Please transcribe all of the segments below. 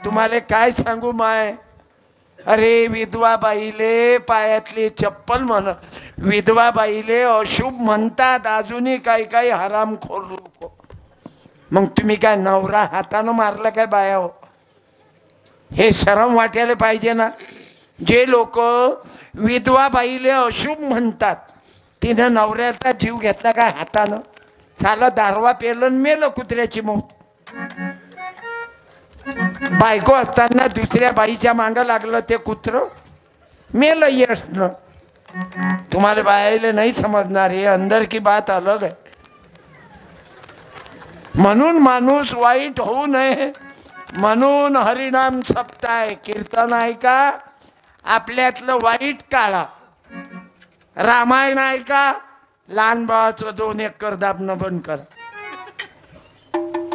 तुम्हाला काय सांगू माय, अरे विधवा बाईले पायातली चप्पल म्हण, विधवा बाईले अशुभ म्हणतात. अजूनही काही काही हरामखोर लोक. मग तुम्ही काय नवरा हातानं मारला काय बाया हो? हे शरम वाटायला पाहिजे ना. जे लोक विधवा बाईले अशुभ म्हणतात, तिनं नवऱ्याचा जीव घेतला काय हातानं? साला दारवा पेलन मेलं कुत्र्याची मौत. बायको असताना दुसऱ्या बाईच्या मागं लागलं ते कुत्र मेलं यशनं. तुम्हाला बायाले नाही समजणार, हे अंदर की बात अलग आहे. म्हणून माणूस वाईट होऊ नये म्हणून हरिनाम सप्ताह कीर्तन ऐका, आपल्यातलं वाईट काढा. रामायण ऐका, लहान बाळाचं 2 एकर दाबणं बंद करा.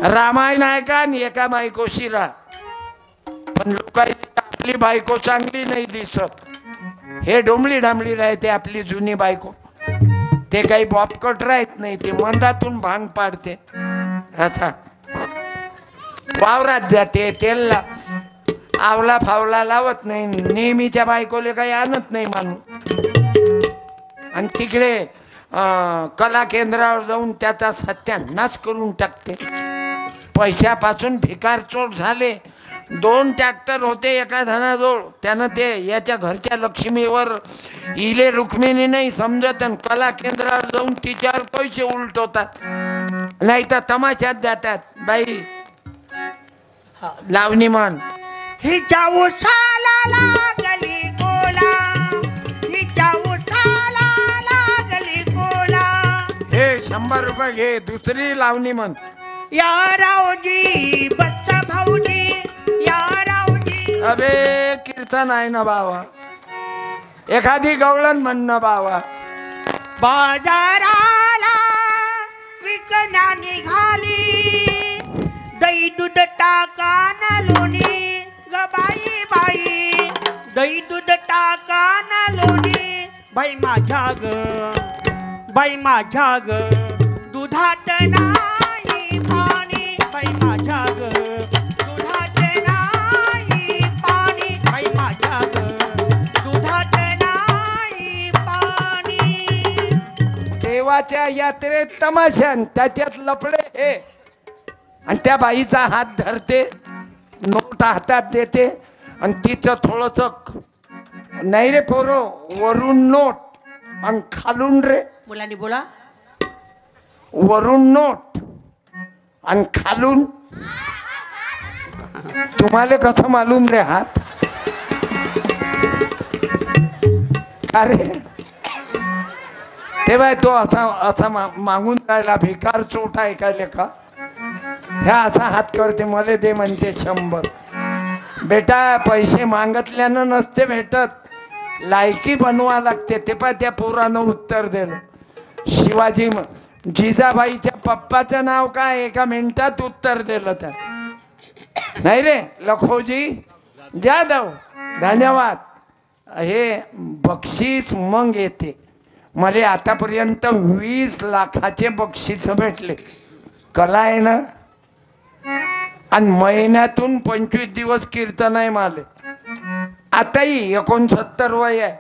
रामायण ऐका आणि एका बायकोशी राहा. पण लोकांनी आपली बायको चांगली नाही दिसत, हे डोंबली डांबली राहते आपली जुनी बायको. ते काही बॉपकट राहत नाही, ते मंदातून भांग पाडते. अच्छा, वावरात जाते, तेल आवला फावला लावत नाही, नेहमीच्या बायकोले काही आणत नाही माणूस. आणि तिकडे कला केंद्रावर जाऊन त्याचा सत्यानाश करून टाकते. पैशापासून भिकार चोट झाले. 2 ट्रॅक्टर होते एका धनाजवळ, त्यानं ते याच्या घरच्या लक्ष्मीवर इले रुक्मिणी नाही समजत, आणि कला केंद्रावर जाऊन तिच्यावर पैसे उलटवतात, नाही तर तमाशात जातात. बाई लावणी म्हण, हिच्या उसाला लागली कोला, हिच्या उसाला लागली कोला. हे 100 रुपये घे. दुसरी लावणी म्हण, या रावजी बच्चा भाऊजी, या रावजी. अबे कीर्तन आहे ना बावा, एखादी गवळण म्हण ना बावा. बाजाराला विकण्या निघाली, दही दूध टाका ना लोणी ग बाई बाई, दही दूध टाका ना लोणी. बाई माझ्या ग, बाई माझ्या ग, दुधात नाही पाणी. बाई माझ्या ग, दुधात नाही पाणी. बाई माझ्या ग, दुधात नाही पाणी. देवाच्या यात्रेत तमाशान त्याच्यात लपडे हे, आणि त्या बाईचा हात धरते, नोट हातात देते, आणि तिचं थोडस नाही रे पोरो, वरून नोट आणि खालून रे, मुलांनी बोला, वरून नोट आणि खालून. तुम्हाला कसं मालूम रे हात? अरे तेव्हा तो असा असा मागून राहिला, भिकार चोट आहे काय लेखा. ह्या असा हात करते, मला दे म्हणते 100. बेटा पैसे मागतल्यानं नसते भेटत, लायकी बनवा लागते. ते पण त्या पोरानं उत्तर दिलं. शिवाजी जिजाबाईच्या पप्पाचं नाव काय, एका मिनिटात उत्तर दिलं त्या. नाही रे लखोजी जाधव, धन्यवाद. हे बक्षीस मग येते. मला आतापर्यंत 20 लाखाचे बक्षीस भेटले. कला आहे ना. आणि महिन्यातून 25 दिवस कीर्तन आहे मला. आताही 69 वय आहे,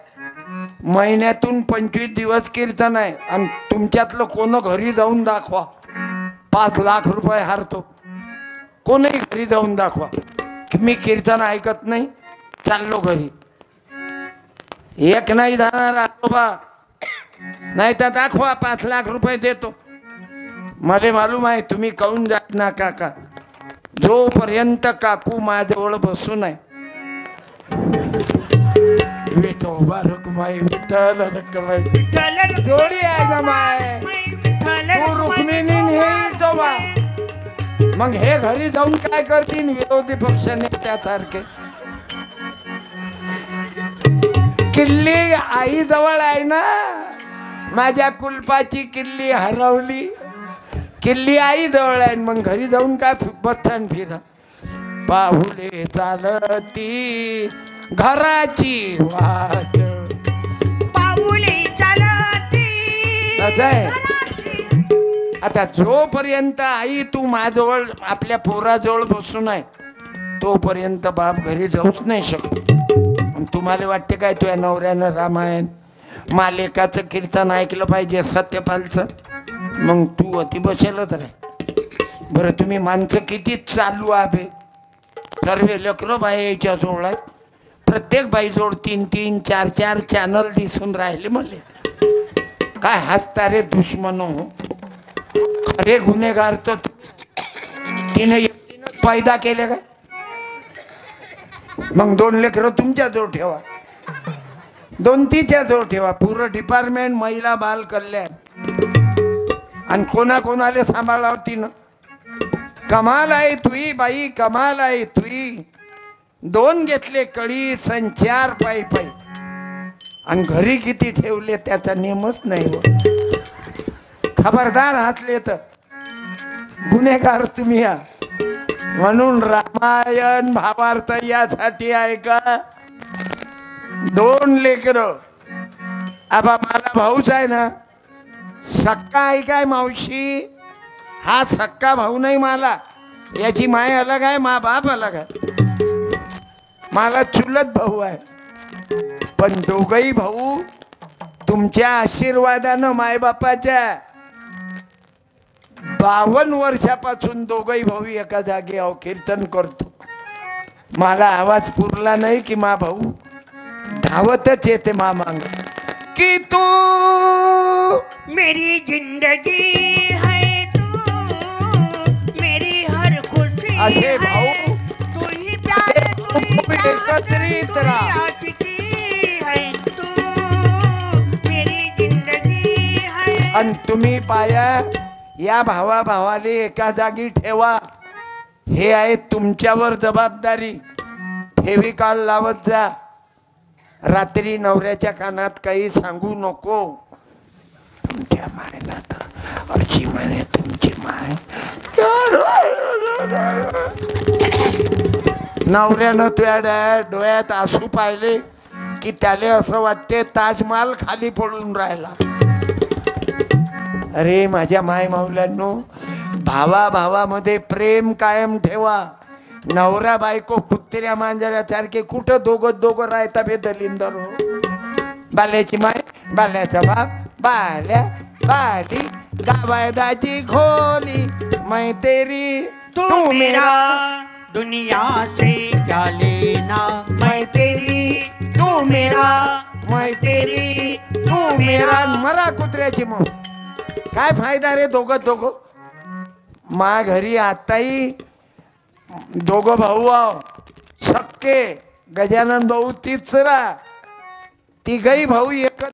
महिन्यातून 25 दिवस कीर्तन आहे. आणि तुमच्यातलं कोण घरी जाऊन दाखवा, 5 लाख रुपये हारतो. कोणही घरी जाऊन दाखवा की मी कीर्तन ऐकत नाही, चाललो घरी. एक नाही जाणार आजोबा, नाही तर दाखवा 5 लाख रुपये देतो. मला मालूम आहे तुम्ही काऊन जात ना काका. जोपर्यंत काकू माझ्याजवळ बसून आहे, विठोबा रुक्माई विठ्ठल रुक्माई जोडी आहे ना माय, तू रुक्मिणी हे विठोबा. मग हे घरी जाऊन काय करतील विरोधी पक्ष नेत्यासारखे. किल्ली आई जवळ आहे ना, माझ्या कुलपाची किल्ली हरवली. किल्ली आई जवळ आहे, मग घरी जाऊन काय बसतान फिरा. पाहुले चालती घराची वाट, पाऊले चालती. आता जोपर्यंत आई तू माझ्याजवळ आपल्या पोराजवळ बसून आहे, तोपर्यंत बाप घरी जाऊच नाही शकत. आणि तुम्हाला वाटते काय तुझ्या नवऱ्यानं रामायण मालेकाचं कीर्तन ऐकलं पाहिजे सत्यपालचं, मग तू अति बसेलच रे. बरं तुम्ही माणसं किती चालू आहे. सर्व लेकरं बाई याच्या जोड आहेत. प्रत्येक बाईजोड 3-3, 4-4 चॅनल दिसून राहिले मले. काय हसता रे दुश्मन हो. खरे गुन्हेगार तर तिने पैदा केले काय. मग 2 लेकरं तुमच्या जवळ ठेवा, 2 तिच्या जवळ ठेवा. पूर्ण डिपार्टमेंट महिला बाल कल्याण आणि कोणाला सांभाळावं तिनं. कमाल आहे तुई बाई, कमाल आहे तुई. 2 घेतले कळी सण 4 पायी पायी आणि घरी किती ठेवले त्याचा नियमच नाही हो. खबरदार हातले तर गुन्हेगार तुम्ही या. म्हणून रामायण भावार्थ यासाठी आहे का. 2 लेकरं. आबा मला भाऊच आहे ना, सक्का आहे काय मावशी. हा सक्का भाऊ नाही मला, याची माय अलग आहे, मा बाप अलग आहे. मला चुलत भाऊ आहे. पण दोघही भाऊ तुमच्या आशीर्वादानं मायबापाच्या 52 वर्षापासून दोघही भाऊ एका जागी अहो कीर्तन करतो. मला आवाज पुरला नाही की मा भाऊ धावतच येते मा मांग की तू मेरी जिंदगी है, तू मेरी हर खुशी असे है. भाऊ तू ही प्यार, तू ही चाहत, एकत्रित तू ही राहा. आशिकी है. तू मेरी जिंदगी है. आणि तुम्ही पाया या भावाले एका जागी ठेवा. हे आहे तुमच्यावर जबाबदारी. फेविकॉल लावत जा. रात्री नवऱ्याच्या कानात काही सांगू नको. तुमच्या मायला तर अशी म्हणे तुमची माय. नवऱ्यानं तुझ्या डोळ्यात आसू पाहिले की त्याला असं वाटते ताजमहाल खाली पडून राहिला. अरे माझ्या माय माऊल्यांनो, भावामध्ये प्रेम कायम ठेवा. नवरा बायको कुत्र्या मांजरासारखे कुठं दोघं राहता बे दलिंदर हो. बाल्याची माय, बाल्याचा बाप, बाल्या बाली गावादाची खोली. मै तेरी तू मेरा दुनिया से क्या लेना. मै तेरी तू मेरा, मै तेरी तू मेरा. मरा कुत्र्याची मग काय फायदा रे. दोघं मा घरी आताही 2 भाऊ आहो सक्के. गजानन भाऊ 3रा, 3घही भाऊ एकत्र.